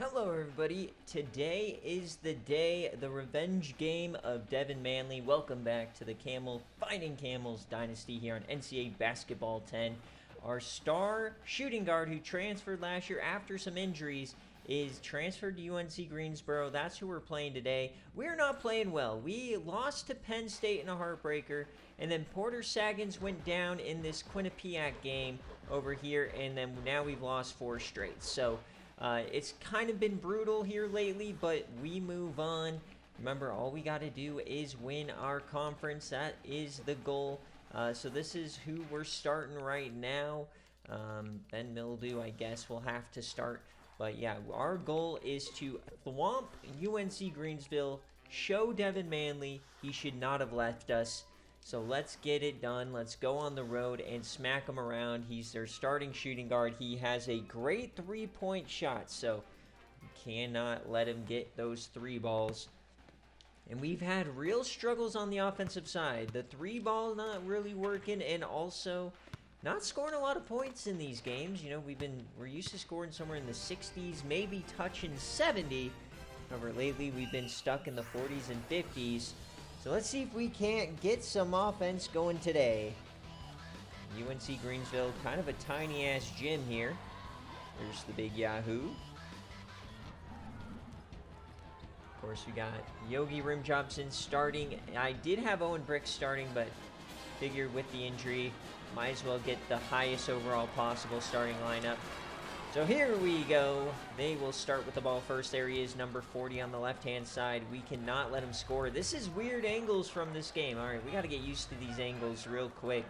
Hello everybody, today is the day, the revenge game of Devin Manley. Welcome back to the Fighting Camels Dynasty here on NCAA Basketball 10. Our star shooting guard who transferred last year after some injuries is transferred to UNC Greensboro. That's who we're playing today. We're not playing well. We lost to Penn State in a heartbreaker, and then Porter Saggins went down in this Quinnipiac game over here, and then now we've lost 4 straight. So it's kind of been brutal here lately, but we move on. Remember, all we got to do is win our conference. That is the goal. So this is who we're starting right now. Ben Mildew, I guess, will have to start. But yeah, our goal is to thwomp UNC Greensville, show Devin Manley he should not have left us. So let's get it done. Let's go on the road and smack him around. He's their starting shooting guard. He has a great three-point shot, so you cannot let him get those 3 balls. And we've had real struggles on the offensive side. The 3 ball not really working, and also not scoring a lot of points in these games. You know, we're used to scoring somewhere in the 60s, maybe touching 70. However, lately we've been stuck in the 40s and 50s. So let's see if we can't get some offense going today. UNC Greensville, kind of a tiny-ass gym here. There's the big Yahoo. Of course, we got Yogi Rim Jobson starting. I did have Owen Brick starting, but figured with the injury, might as well get the highest overall possible starting lineup. So here we go. They will start with the ball first. There he is, number 40 on the left-hand side. We cannot let him score. This is weird angles from this game. All right, we got to get used to these angles real quick.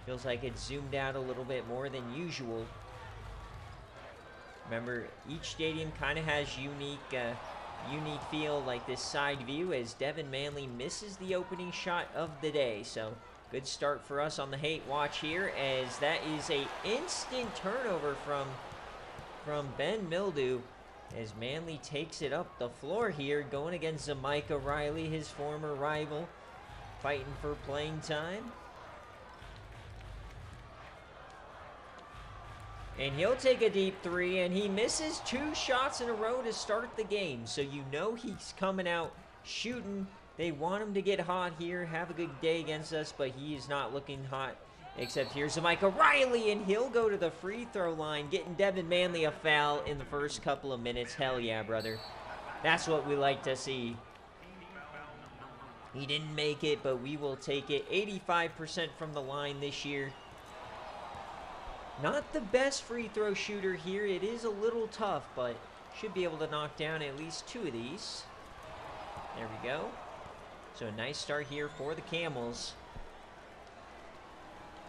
Feels like it's zoomed out a little bit more than usual. Remember, each stadium kind of has unique feel, like this side view, as Devin Manley misses the opening shot of the day. So good start for us on the hate watch here, as that is a instant turnover from Ben Mildew, as Manley takes it up the floor here, going against Zamika Riley, his former rival, fighting for playing time. And he'll take a deep 3, and he misses 2 shots in a row to start the game. So you know he's coming out shooting. They want him to get hot here, have a good day against us, but he is not looking hot. Except here's Zamika Riley, and he'll go to the free throw line, getting Devin Manley a foul in the first couple of minutes. Hell yeah, brother. That's what we like to see. He didn't make it, but we will take it. 85% from the line this year. Not the best free throw shooter here. It is a little tough, but should be able to knock down at least 2 of these. There we go. So a nice start here for the Camels.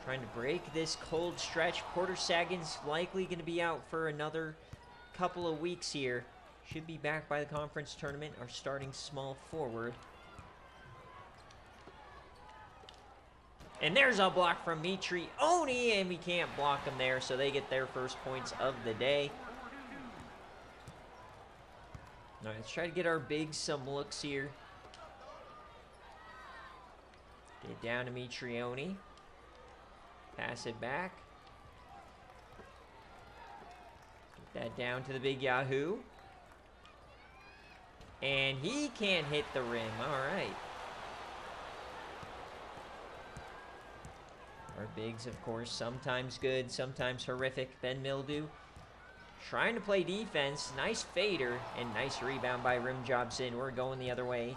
Trying to break this cold stretch. Porter Saggins likely going to be out for another couple of weeks here. Should be back by the conference tournament, our starting small forward. And there's a block from Mitrione, and we can't block them there, so they get their first points of the day. All right, let's try to get our bigs some looks here. Get down to Mitrione. Pass it back. Get that down to the big Yahoo. And he can't hit the rim. All right. Our bigs, of course, sometimes good, sometimes horrific. Ben Mildew trying to play defense. Nice fader and nice rebound by Rim Jobson. We're going the other way.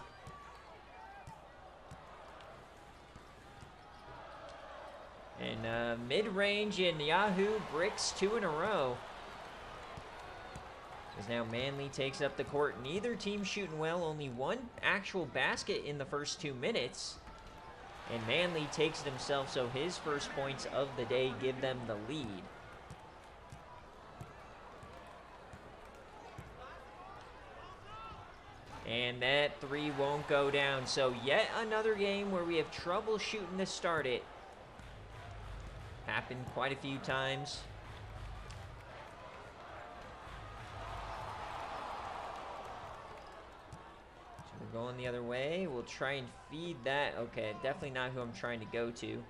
And mid-range, and Yahoo bricks 2 in a row. As now Manley takes up the court. Neither team shooting well. Only 1 actual basket in the first 2 minutes. And Manley takes it himself, so his first points of the day give them the lead. And that 3 won't go down. So yet another game where we have trouble shooting to start it. Happened quite a few times. So we're going the other way. We'll try and feed that. Okay, definitely not who I'm trying to go to.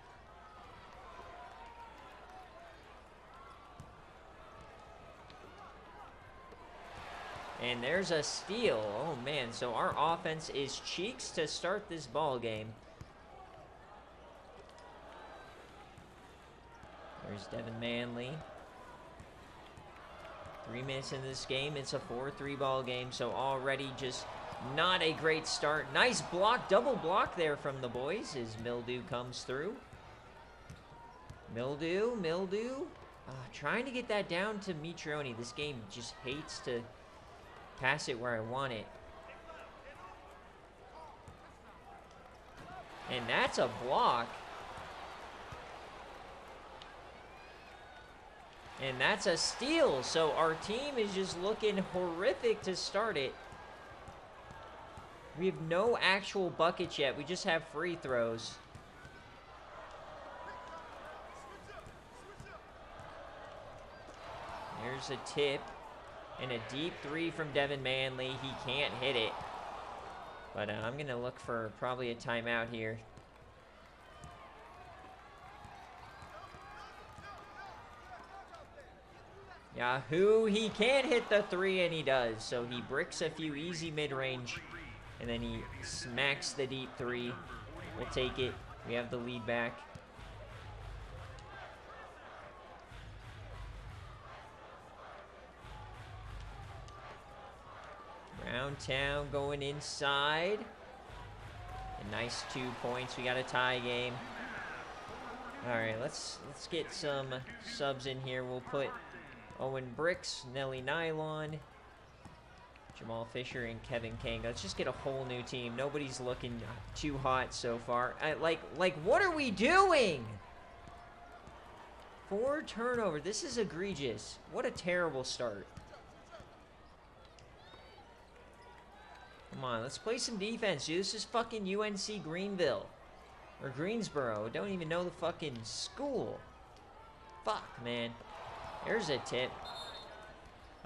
And there's a steal. Oh, man. So our offense is cheeks to start this ball game. There's Devin Manley. 3 minutes into this game. It's a 4-3 ball game. So already just not a great start. Nice block. Double block there from the boys as Mildew comes through. Mildew. Trying to get that down to Mitrione. This game just hates to pass it where I want it. And that's a block. And that's a steal. So our team is just looking horrific to start it. We have no actual buckets yet. We just have free throws. There's a tip. And a deep 3 from Devin Manley. He can't hit it. But I'm going to look for probably a timeout here. Yahoo! He can't hit the 3, and he does. So he bricks a few easy mid-range. And then he smacks the deep 3. We'll take it. We have the lead back. Town going inside. A nice 2 points. We got a tie game. All right, let's get some subs in here. We'll put Owen Bricks, Nelly Nylon, Jamal Fisher, and Kevin Kanga. Let's just get a whole new team. Nobody's looking too hot so far. Like, what are we doing? 4 turnovers. This is egregious. What a terrible start. Come on, let's play some defense, dude. This is fucking UNC Greenville. Or Greensboro. Don't even know the fucking school. Fuck, man. There's a tip.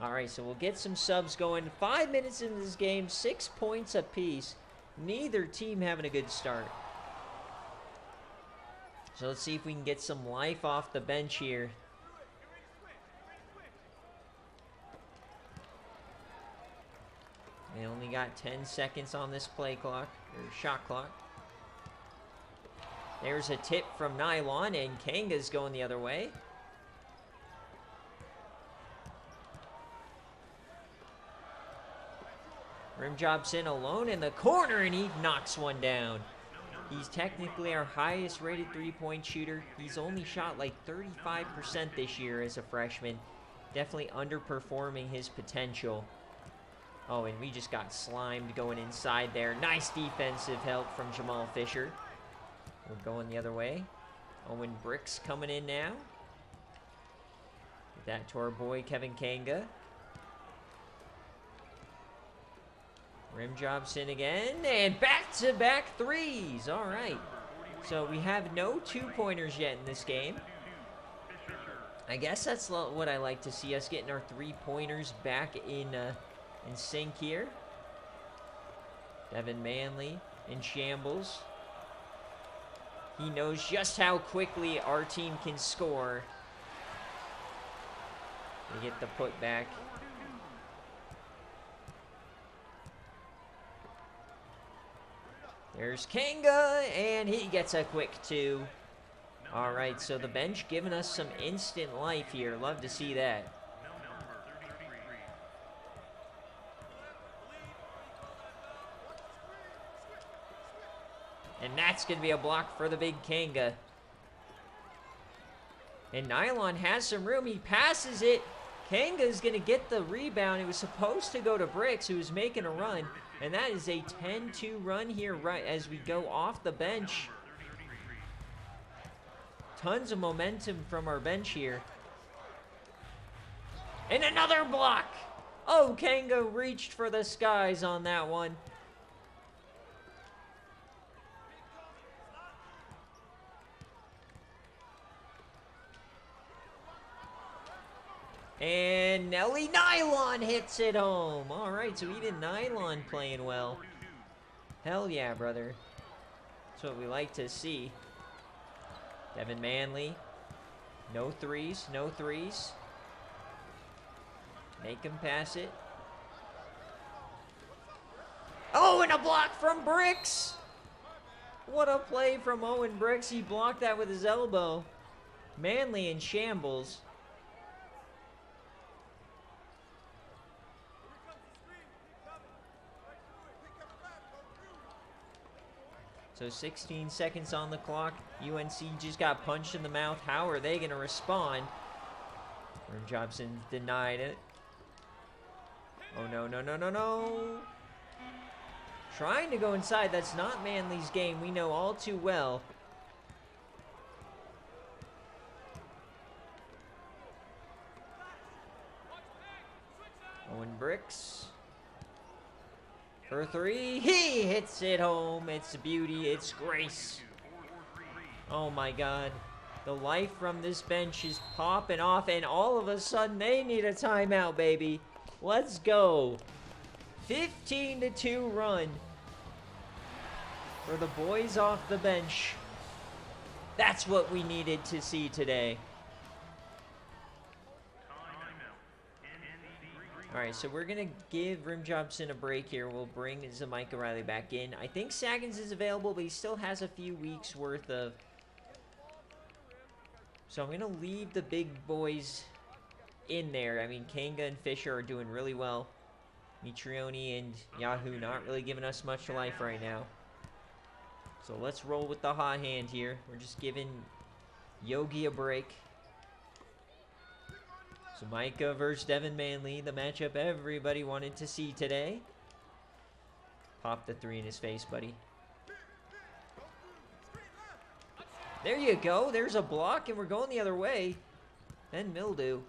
Alright, so we'll get some subs going. 5 minutes into this game, 6 points apiece. Neither team having a good start. So let's see if we can get some life off the bench here. They only got 10 seconds on this play clock, or shot clock. There's a tip from Nylon, and Kanga's going the other way. Rim jobs in alone in the corner, and he knocks one down. He's technically our highest rated 3-point shooter. He's only shot like 35% this year as a freshman. Definitely underperforming his potential. Oh, and we just got slimed going inside there. Nice defensive help from Jamal Fisher. We're going the other way. Owen Bricks coming in now. Get that to our boy Kevin Kanga. Rim jobs in again, and back-to-back threes. All right. So we have no 2-pointers yet in this game. I guess that's what I like to see, us getting our 3-pointers back in sync here. Devin Manley in shambles. He knows just how quickly our team can score. They get the putback. There's Kanga, and he gets a quick 2. All right, so the bench giving us some instant life here. Love to see that. And that's going to be a block for the big Kanga. And Nylon has some room. He passes it. Kanga's going to get the rebound. It was supposed to go to Bricks, who was making a run. And that is a 10-2 run here right as we go off the bench. Tons of momentum from our bench here. And another block. Oh, Kanga reached for the skies on that one. And Nelly Nylon hits it home. All right, so even Nylon playing well. Hell yeah, brother. That's what we like to see. Devin Manley. No threes, no threes. Make him pass it. Oh, and a block from Bricks. What a play from Owen Bricks. He blocked that with his elbow. Manley in shambles. So 16 seconds on the clock. UNC just got punched in the mouth. How are they going to respond? Rim Jobson denied it. Oh, no, no, no, no, no. Trying to go inside. That's not Manley's game. We know all too well. Owen Bricks. For three. He hits it home. It's beauty. It's grace. Oh, my God. The life from this bench is popping off, and all of a sudden they need a timeout, baby. Let's go. 15-2 run for the boys off the bench. That's what we needed to see today. All right, so we're going to give Rim Jobson a break here. We'll bring Zamika Riley back in. I think Saggins is available, but he still has a few weeks worth of... So I'm going to leave the big boys in there. I mean, Kanga and Fisher are doing really well. Mitrione and Yahoo not really giving us much life right now. So let's roll with the hot hand here. We're just giving Yogi a break. So Micah versus Devin Manley, the matchup everybody wanted to see today. Pop the three in his face, buddy. There you go. There's a block, and we're going the other way. And Mildew.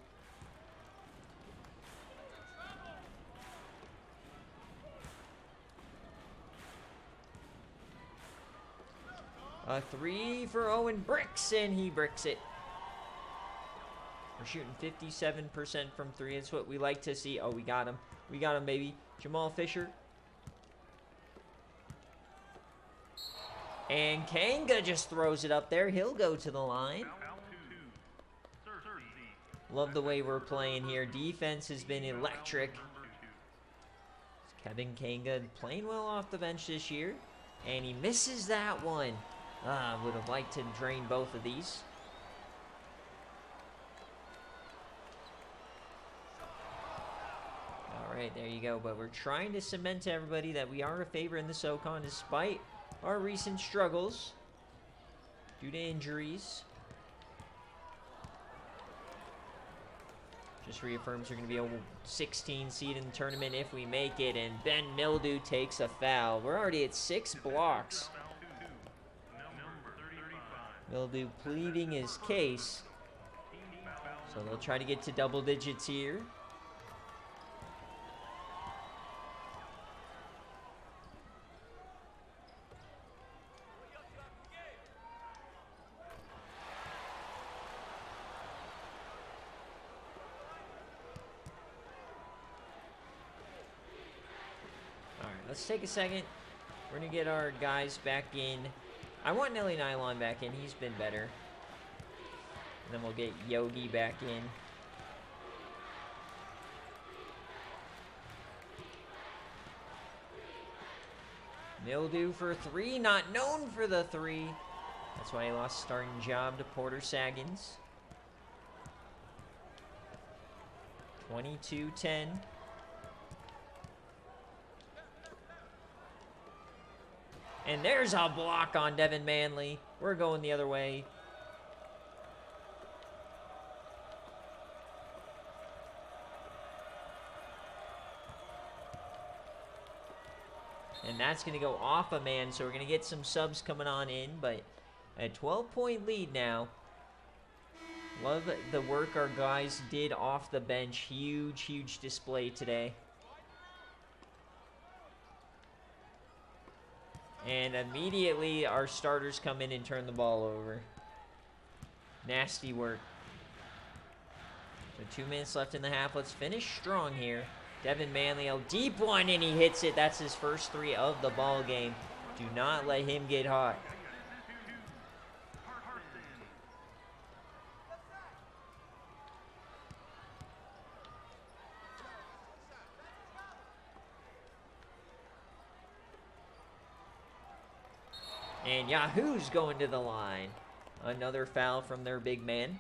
A three for Owen Bricks, and he bricks it. We're shooting 57% from three. That's what we like to see. Oh, we got him. We got him, baby. Jamal Fisher. And Kanga just throws it up there. He'll go to the line. Love the way we're playing here. Defense has been electric. Kevin Kanga playing well off the bench this year. And he misses that one. Would have liked to drain both of these. All right, there you go. But we're trying to cement to everybody that we are a favorite in the SoCon despite our recent struggles due to injuries. Just reaffirms we're going to be a 16 seed in the tournament if we make it. And Ben Mildew takes a foul. We're already at 6 blocks. Mildew pleading his case. So they'll try to get to double digits here. Let's take a second. We're going to get our guys back in. I want Nelly Nylon back in. He's been better. And then we'll get Yogi back in. Mildew for three. Not known for the three. That's why he lost starting job to Porter Saggins. 22-10. And there's a block on Devin Manley. We're going the other way. And that's going to go off a man, so we're going to get some subs coming on in. But a 12-point lead now. Love the work our guys did off the bench. Huge, huge display today. And immediately our starters come in and turn the ball over. Nasty work. So 2 minutes left in the half. Let's finish strong here. Devin Manley, a deep one, and he hits it. That's his first three of the ball game. Do not let him get hot. And Yahoo's going to the line. Another foul from their big man.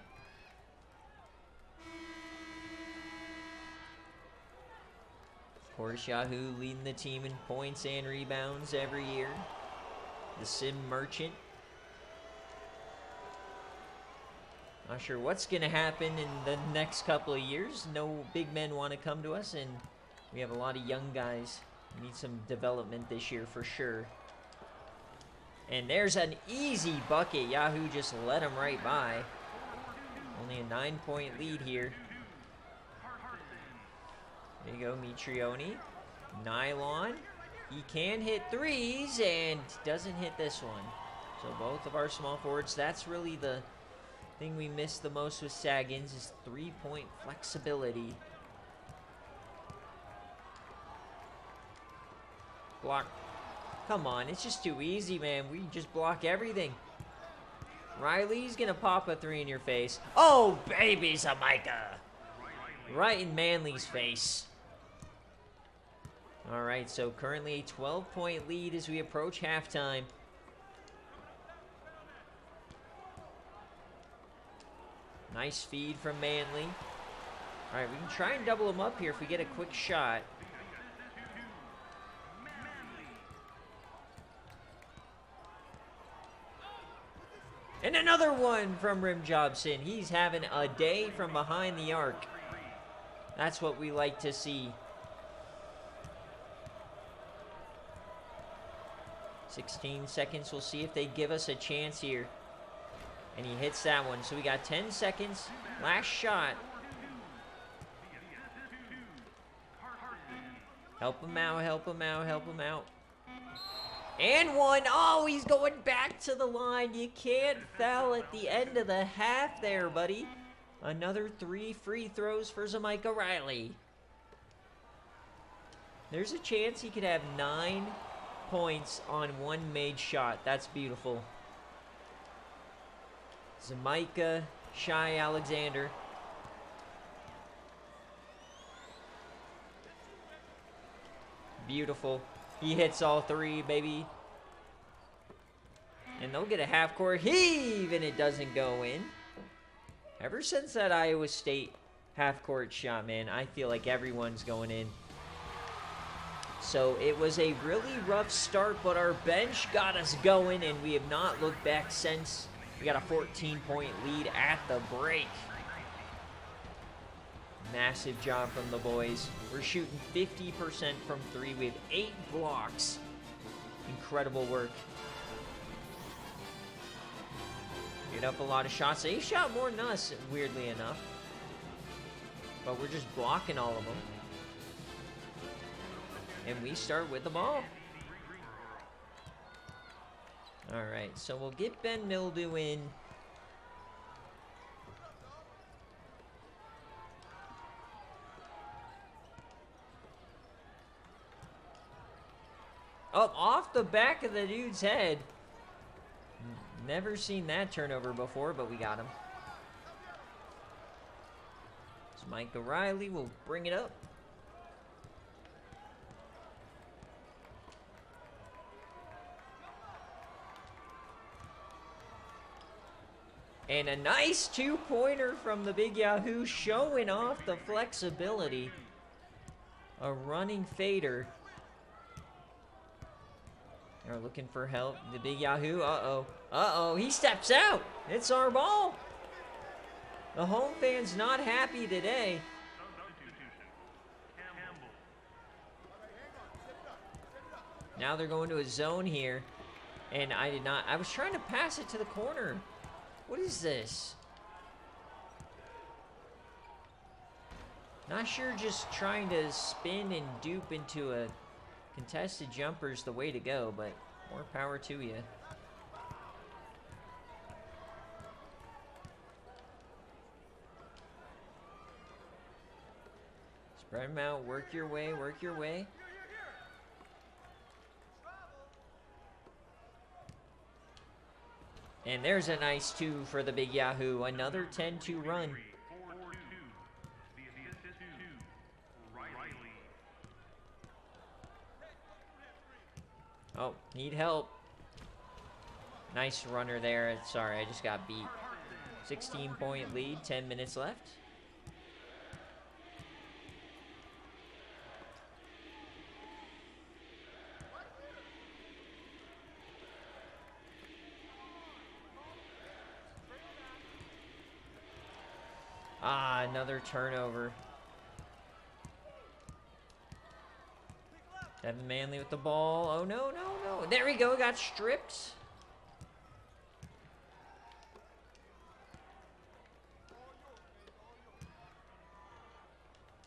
Of course, Yahoo leading the team in points and rebounds every year. The Sim Merchant. Not sure what's going to happen in the next couple of years. No big men want to come to us, and we have a lot of young guys. We need some development this year for sure. And there's an easy bucket. Yahoo just let him right by. Only a 9-point lead here. There you go, Mitrione. Nylon. He can hit threes and doesn't hit this one. So both of our small forwards, that's really the thing we miss the most with Saggins is 3-point flexibility. Block. Come on, it's just too easy, man. We just block everything. Riley's gonna pop a 3 in your face. Oh, baby, Zamaica. Right in Manley's face. All right, so currently a 12-point lead as we approach halftime. Nice feed from Manley. All right, we can try and double him up here if we get a quick shot. And another one from Rim Jobson. He's having a day from behind the arc. That's what we like to see. 16 seconds. We'll see if they give us a chance here. And he hits that one. So we got 10 seconds. Last shot. Help him out, help him out, help him out. And one. Oh, he's going back to the line. You can't foul at the end of the half there, buddy. Another 3 free throws for Zamaica Riley. There's a chance he could have 9 points on 1 made shot. That's beautiful. Zamaica, Shai Alexander. Beautiful. He hits all 3, baby. And they'll get a half-court heave, and it doesn't go in. Ever since that Iowa State half-court shot, man, I feel like everyone's going in. So it was a really rough start, but our bench got us going, and we have not looked back since. We got a 14-point lead at the break. Massive job from the boys. We're shooting 50% from 3. We have 8 blocks. Incredible work. Get up a lot of shots. They shot more than us, weirdly enough. But we're just blocking all of them. And we start with the ball. All right, so we'll get Ben Mildew in. Oh, off the back of the dude's head. Never seen that turnover before, but we got him. So Mike O'Reilly will bring it up. And a nice 2-pointer from the Big Yahoo, showing off the flexibility. A running fader. They're looking for help. The Big Yahoo, uh-oh. Uh-oh, he steps out. It's our ball. The home fan's not happy today. Now they're going to a zone here. And I was trying to pass it to the corner. What is this? Not sure just trying to spin and dupe into a contested jumper is the way to go, but more power to you. Spread them out, work your way, work your way. And there's a nice 2 for the Big Yahoo. Another 10-2 run. Oh, need help. Nice runner there. Sorry, I just got beat. 16-point lead, 10 minutes left. Another turnover. Devin Manley with the ball. Oh, no, no, no. There we go. Got stripped.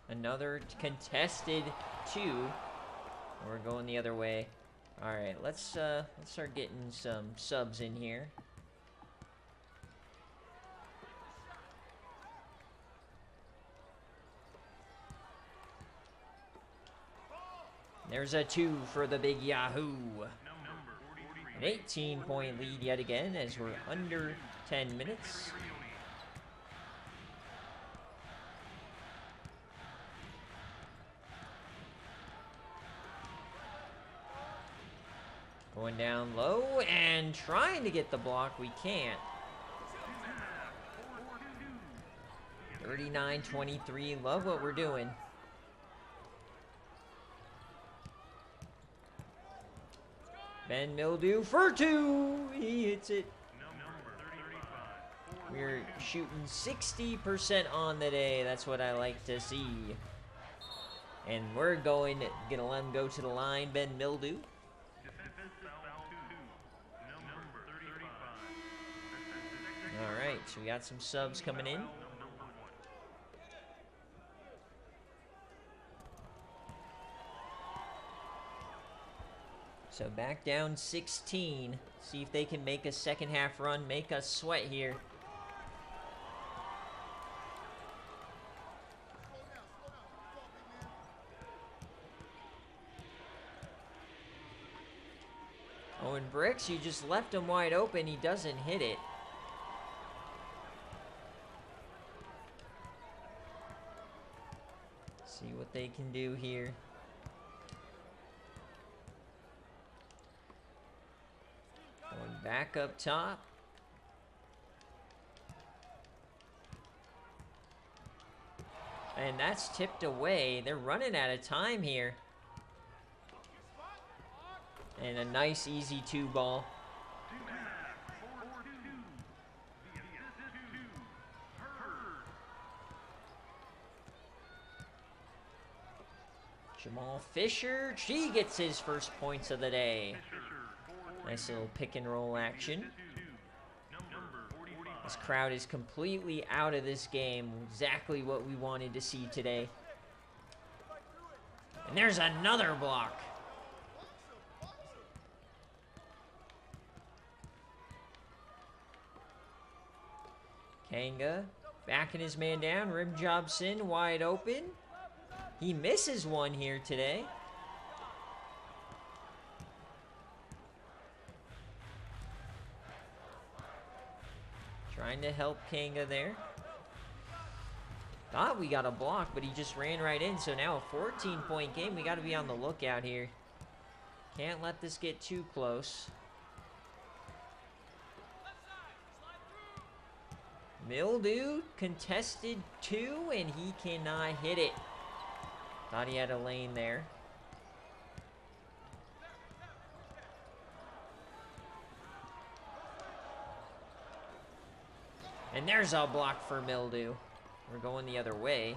Another contested 2. We're going the other way. All right, let's start getting some subs in here. There's a 2 for the big Yahoo. An 18-point lead yet again as we're under 10 minutes. Going down low and trying to get the block. We can't. 39-23. Love what we're doing. Ben Mildew for 2. He hits it. We're shooting 60% on the day. That's what I like to see. And we're gonna let him go to the line, Ben Mildew. All right, so we got some subs coming in. So back down 16. See if they can make a second half run, make us sweat here. Owen Bricks, you just left him wide open. He doesn't hit it. See what they can do here. Going back up top. And that's tipped away. They're running out of time here. And a nice easy 2 ball. Jamal Fisher, she gets his first points of the day. Nice little pick and roll action. This crowd is completely out of this game. Exactly what we wanted to see today. And there's another block. Kanga backing his man down. Rim Jobson wide open. He misses one here today. Trying to help Kanga there. Thought we got a block, but he just ran right in. So now a 14-point game. We got to be on the lookout here. Can't let this get too close. Mildew contested 2, and he cannot hit it. Thought he had a lane there. And there's a block for Mildew. We're going the other way.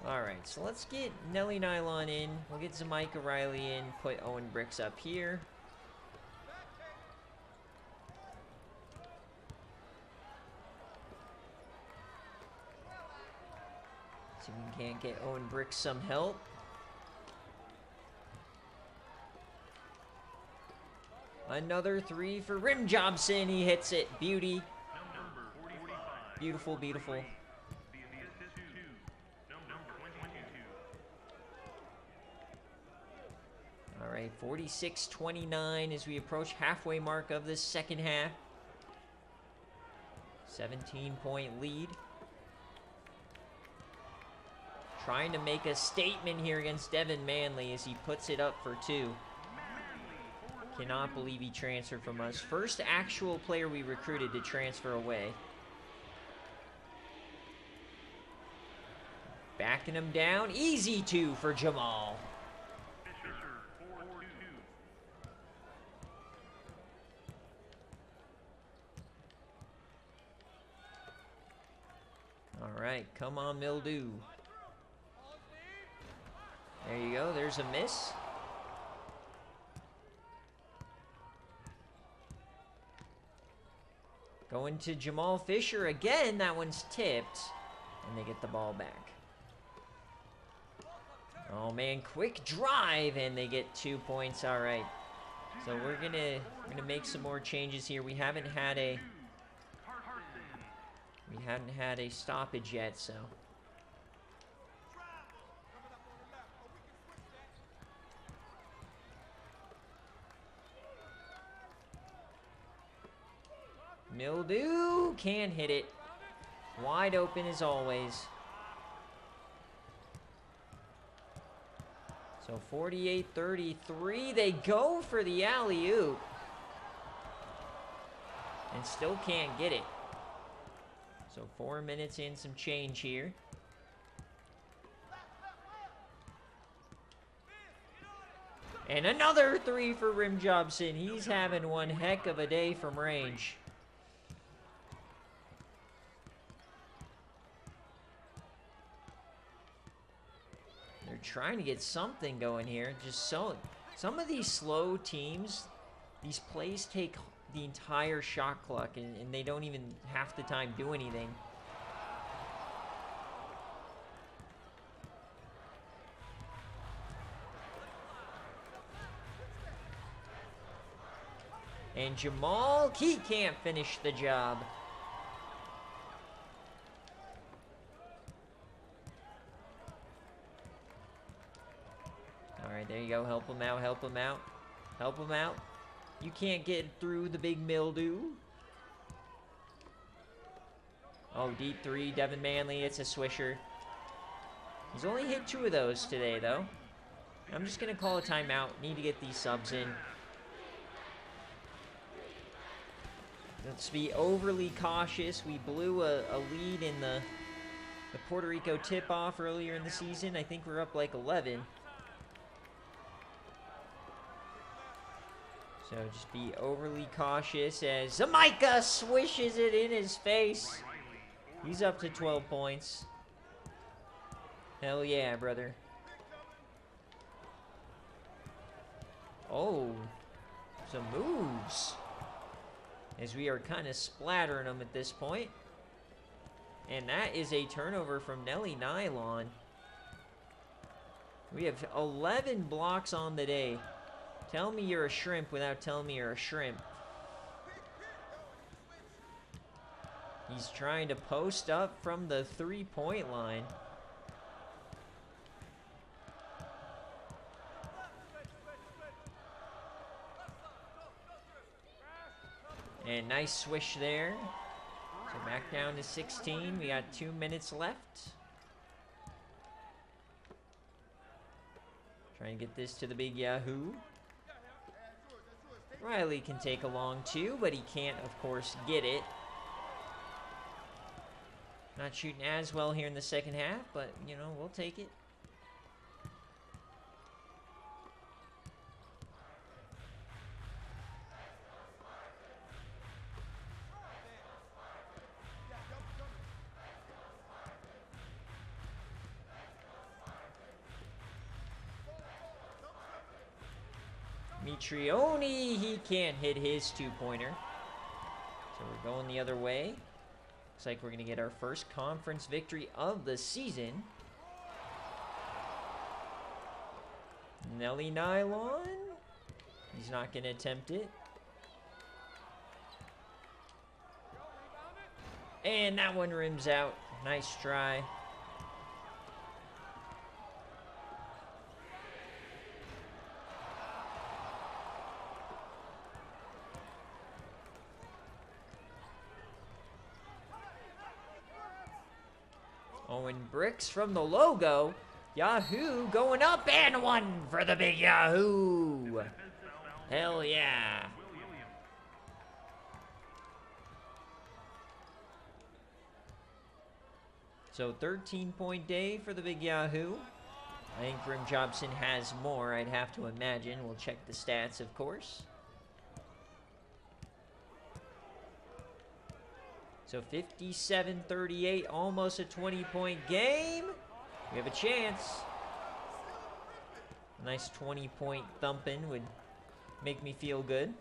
All right, so let's get Nelly Nylon in. We'll get Zamika Riley in. Put Owen Bricks up here. See if we can't get Owen Bricks some help. Another 3 for Rim Jobson. He hits it. Beauty. Beautiful, beautiful. All right, 46-29 as we approach halfway mark of the second half. 17-point lead. Trying to make a statement here against Devin Manley as he puts it up for 2. Cannot believe he transferred from us. First actual player we recruited to transfer away. Backing him down. Easy two for Jamal. All right, come on, Mildew. There you go. There's a miss. Going to Jamal Fisher again. That one's tipped. And they get the ball back. Oh, man. Quick drive. And they get 2 points. All right. So we're gonna make some more changes here. We haven't had a stoppage yet, so. Mildew can't hit it. Wide open as always. So 48-33. They go for the alley-oop. And still can't get it. So 4 minutes and some change here. And another three for Rim Jobson. He's having one heck of a day from range. They're trying to get something going here. Just so some of these slow teams, these plays take the entire shot clock, and they don't even half the time do anything. And Jamal, he can't finish the job. All right, there you go. Help him out, help him out. Help him out. You can't get through the big Mildew. Oh, deep three, Devin Manley. It's a swisher. He's only hit 2 of those today, though. I'm just going to call a timeout. Need to get these subs in. Let's be overly cautious. We blew a lead in the Puerto Rico tip-off earlier in the season. I think we're up like 11. So just be overly cautious as Zamaica swishes it in his face. He's up to 12 points. Hell yeah, brother. Oh, some moves. As we are kind of splattering them at this point. And that is a turnover from Nelly Nylon. We have 11 blocks on the day. Tell me you're a shrimp without telling me you're a shrimp. He's trying to post up from the 3-point line. And nice swish there. So back down to 16. We got 2 minutes left. Trying to get this to the big Yahoo. Riley can take a long 2, but he can't, of course, get it. Not shooting as well here in the second half, but, you know, we'll take it. Mitrione, he can't hit his 2-pointer. So we're going the other way. Looks like we're going to get our first conference victory of the season. Nelly Nylon. He's not going to attempt it. And that one rims out. Nice try. Owen Bricks from the logo. Yahoo going up and one for the big Yahoo. Hell yeah. So 13-point day for the Big Yahoo. I think Grim Jobson has more, I'd have to imagine. We'll check the stats, of course. So 57-38, almost a 20-point game. We have a chance. A nice 20-point thumping would make me feel good.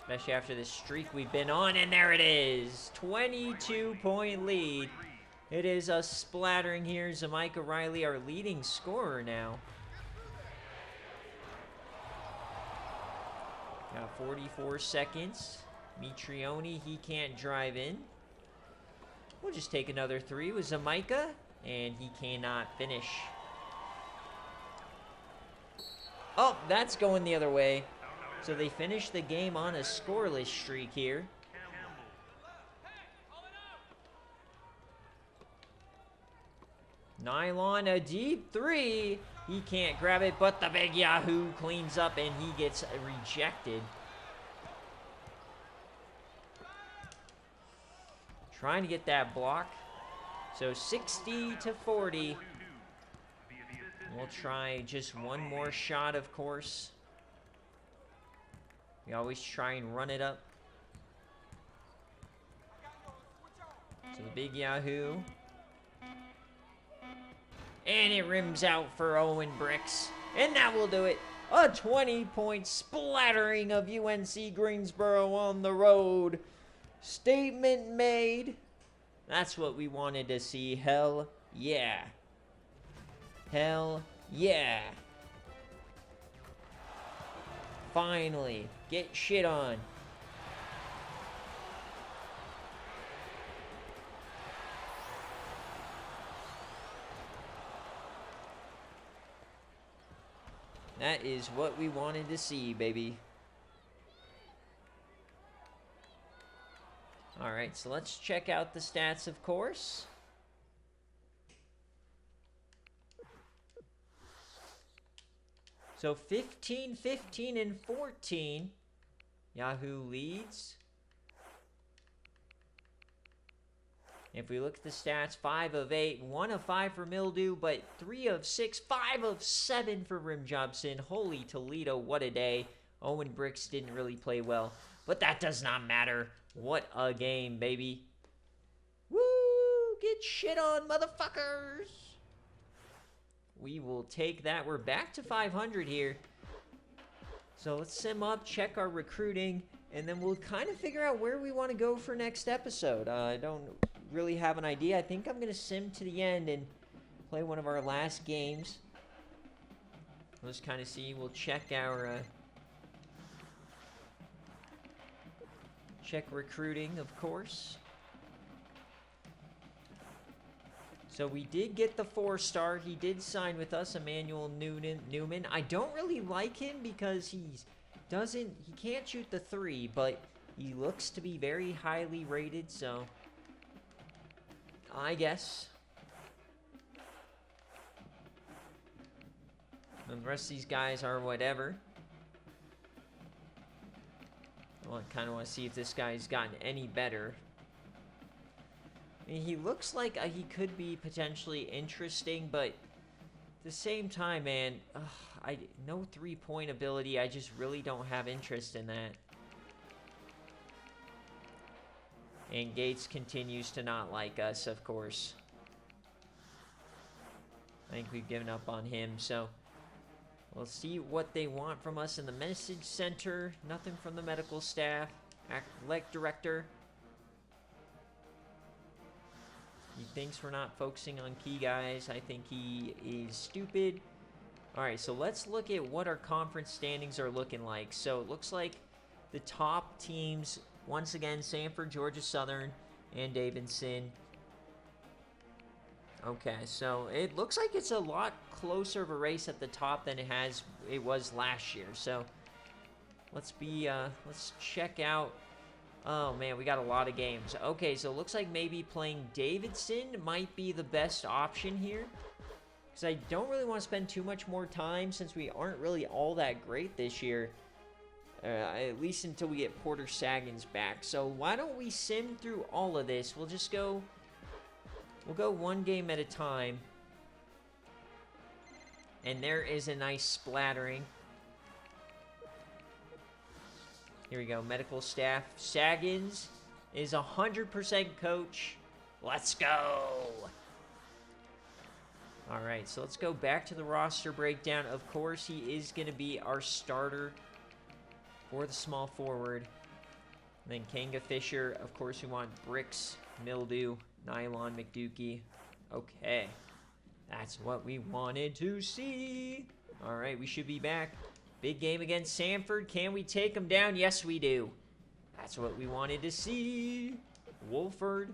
Especially after this streak we've been on, and there it is. 22-point lead. It is a splattering here. Zamika Riley, our leading scorer now. Got 44 seconds. Mitrione, he can't drive in. We'll just take another three with Zamika, and he cannot finish. Oh, that's going the other way. So they finish the game on a scoreless streak here. Nylon, a deep three. He can't grab it, but the Big Yahoo cleans up and he gets rejected. Trying to get that block. So 60-40. We'll try just one more shot, of course. We always try and run it up. So the Big Yahoo. And it rims out for Owen Bricks. And that will do it. A 20-point splattering of UNC Greensboro on the road. Statement made. That's what we wanted to see. Hell yeah. Hell yeah. Finally. Get shit on. That is what we wanted to see, baby. Alright, so let's check out the stats, of course. So 15, 15, and 14. Yahoo leads. If we look at the stats, 5 of 8, 1 of 5 for Mildew, but 3 of 6, 5 of 7 for Rim Jobson. Holy Toledo, what a day. Owen Bricks didn't really play well, but that does not matter. What a game, baby. Woo! Get shit on, motherfuckers! We will take that. We're back to 500 here. So let's sim up, check our recruiting, and then we'll kind of figure out where we want to go for next episode. I don't really have an idea. I think I'm going to sim to the end and play one of our last games. Let's kind of see. We'll check our... check recruiting, of course. So we did get the 4-star. He did sign with us, Emmanuel Newman. I don't really like him because he can't shoot the 3, but he looks to be very highly rated, so I guess. And the rest of these guys are whatever. I kind of want to see if this guy's gotten any better. I mean, he looks like he could be potentially interesting, but at the same time, man, no three-point ability. I just really don't have interest in that. And Gates continues to not like us, of course. I think we've given up on him, so we'll see what they want from us in the message center. Nothing from the medical staff. Athletic director. He thinks we're not focusing on key guys. I think he is stupid. All right, so let's look at what our conference standings are looking like. So it looks like the top teams, once again, Samford, Georgia Southern, and Davidson. Okay, so it looks like it's a lot closer of a race at the top than it was last year. So let's check out. Oh man, we got a lot of games. Okay, so it looks like maybe playing Davidson might be the best option here. because I don't really want to spend too much more time since we aren't really all that great this year. At least until we get Porter Saggins back. So why don't we sim through all of this? We'll just go... We'll go one game at a time. And there is a nice splattering. Here we go. Medical staff. Saggins is 100% coach. Let's go! Alright, so let's go back to the roster breakdown. Of course, he is going to be our starter for the small forward. And then Kanga Fisher. Of course, we want Bricks, Mildew, Nylon, McDukey. Okay. That's what we wanted to see. Alright, we should be back. Big game against Samford. Can we take them down? Yes, we do. That's what we wanted to see. Wolford.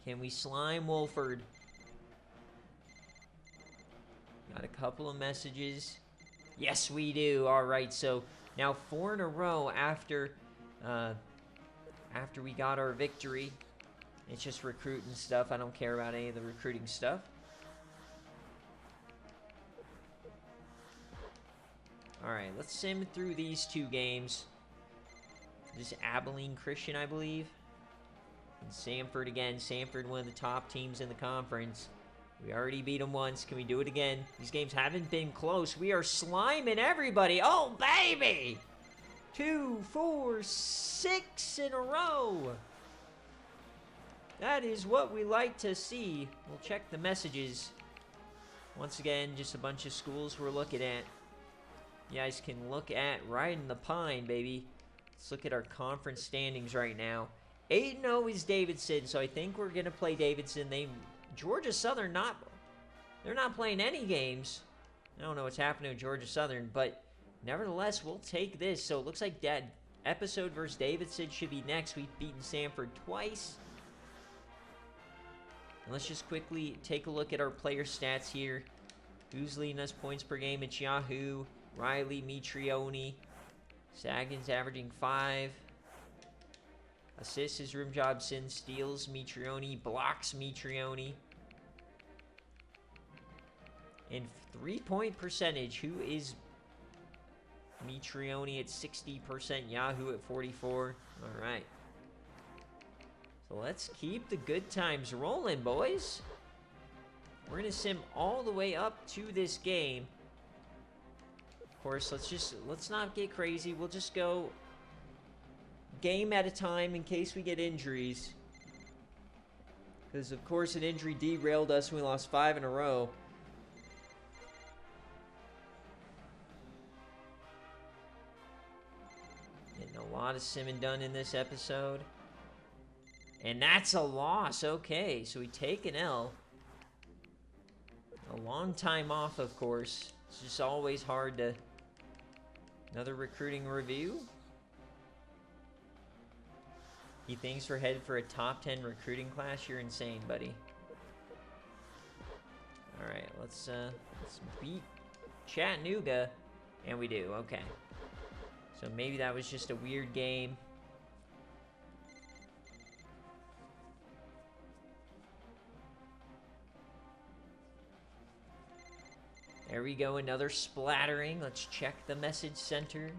Can we slime Wolford? Got a couple of messages. Yes, we do. All right, so now 4 in a row after we got our victory. It's just recruiting stuff. I don't care about any of the recruiting stuff. All right, let's sim through these 2 games. This is Abilene Christian, I believe. And Samford again. Samford, one of the top teams in the conference. We already beat them once. Can we do it again? These games haven't been close. We are sliming everybody. Oh, baby! 2, 4, 6 in a row. That is what we like to see. We'll check the messages. Once again, just a bunch of schools we're looking at. You guys can look at riding the pine, baby. Let's look at our conference standings right now. 8-0 is Davidson, so I think we're going to play Davidson. Georgia Southern, they're not playing any games. I don't know what's happening with Georgia Southern, but nevertheless, we'll take this. So it looks like that episode versus Davidson should be next. We've beaten Samford twice. And let's just quickly take a look at our player stats here. Who's leading us points per game? It's Yahoo, Riley, Mitrione. Saggins averaging 5. Assists is Room Jobson. Steals Mitrione. Blocks Mitrione. And 3-point percentage. Who is Mitrione at 60%? Yahoo at 44. All right. So let's keep the good times rolling, boys. We're going to sim all the way up to this game. Of course, let's not get crazy. We'll just go game at a time in case we get injuries. Because, of course, an injury derailed us and we lost 5 in a row. Getting a lot of simming done in this episode. And that's a loss. Okay, so we take an L. A long time off, of course. It's just always hard to... Another recruiting review. He thinks we're headed for a top 10 recruiting class. You're insane, buddy. All right, let's beat Chattanooga, and we do. Okay. So maybe that was just a weird game. There we go, another splattering. Let's check the message center.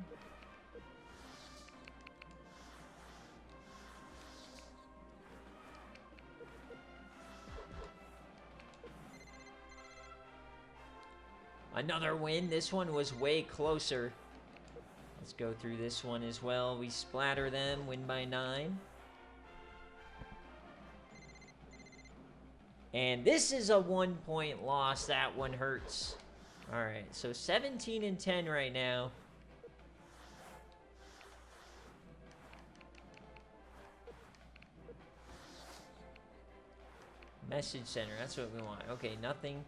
Another win. This one was way closer. Let's go through this one as well. We splatter them, win by 9. And this is a 1-point loss. That one hurts. All right, so 17-10 right now. Message center, that's what we want. Okay, nothing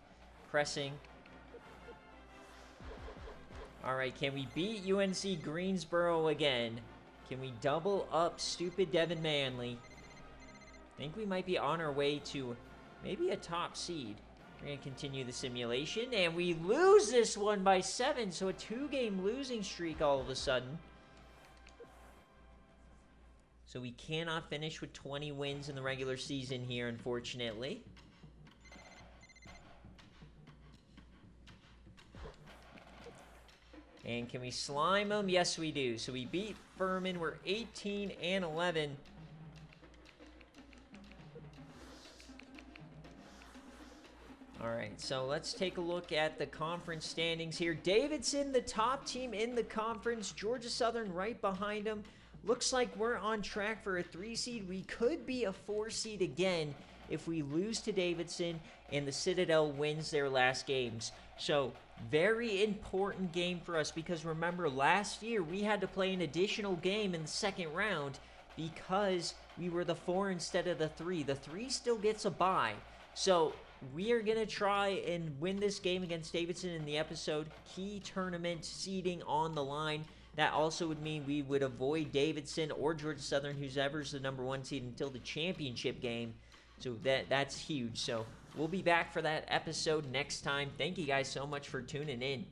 pressing. All right, can we beat UNC Greensboro again? Can we double up stupid Devin Manley? I think we might be on our way to maybe a top seed. We're going to continue the simulation, and we lose this one by 7, so a 2-game losing streak all of a sudden. So we cannot finish with 20 wins in the regular season here, unfortunately. And can we slime them? Yes, we do. So we beat Furman. We're 18-11. All right, so let's take a look at the conference standings here. Davidson, the top team in the conference. Georgia Southern right behind them. Looks like we're on track for a 3 seed. We could be a 4 seed again if we lose to Davidson and the Citadel wins their last games. So very important game for us, because remember last year we had to play an additional game in the second round because we were the 4 instead of the 3. The 3 still gets a bye. So we are going to try and win this game against Davidson in the episode. Key tournament seeding on the line. That also would mean we would avoid Davidson or Georgia Southern, whoever's the number 1 seed, until the championship game. So that's huge. So we'll be back for that episode next time. Thank you guys so much for tuning in.